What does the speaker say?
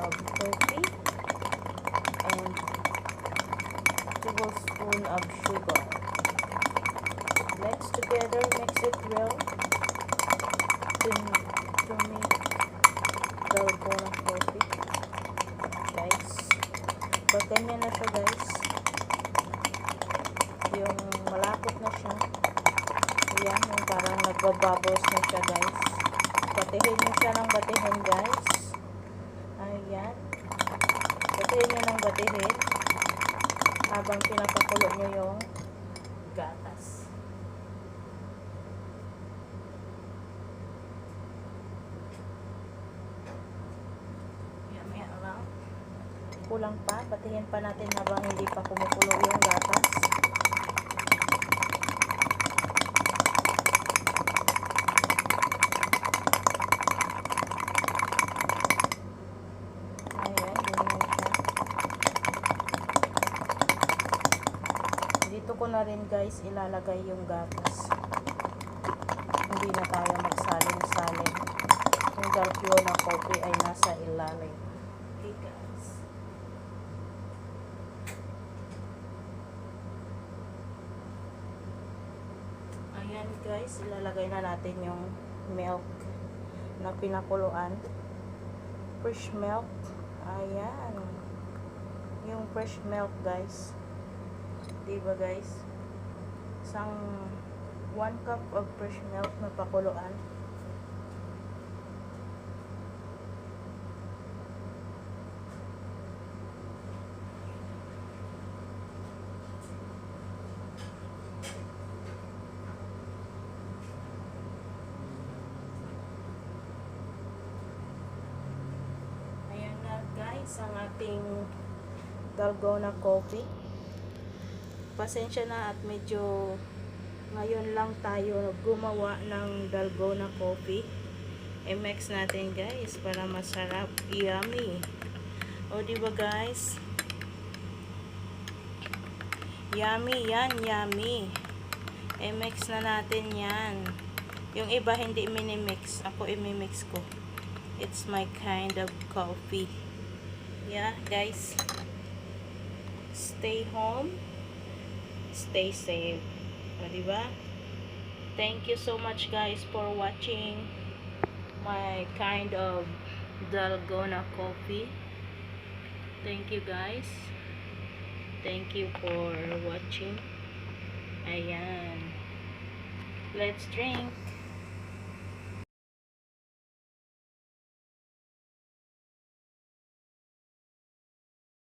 of coffee and tablespoon of sugar. Mix together, mix it well to make dalgona coffee. Guys, pag ganyan na siya guys, yung malapot na siya, yan, yung parang nagbabubbles na siya guys. Batihin nyo siya ng batihin guys. Ayan, batihin nyo ng batihin habang pinapakulo nyo yung gatas. Yan lang. Kulang pa, batihin pa natin habang hindi pa kumukulo yung gatas. Dito ko na rin guys ilalagay yung gatas. Hindi na tayo magsalin-salin. Yung dalgona coffee ay nasa ilalim. Okay guys. Ayan guys, ilalagay na natin yung milk na pinakuluan. Fresh milk. Ayan. Yung fresh milk guys. Diba guys? Isang 1 cup of fresh milk na pakuluan. Ayan na guys, ang ating dalgona coffee. Pasensya na at medyo ngayon lang tayo gumawa ng dalgona coffee. I-mix natin guys para masarap, yummy. O diba guys? Yummy yan, yummy. I-mix na natin yan. Yung iba hindi minimix, ako i-mix ko. It's my kind of coffee. Yeah guys, stay home, stay safe. O, diba? Thank you so much guys for watching my kind of dalgona coffee. Thank you guys. Thank you for watching. Ayan. Let's drink.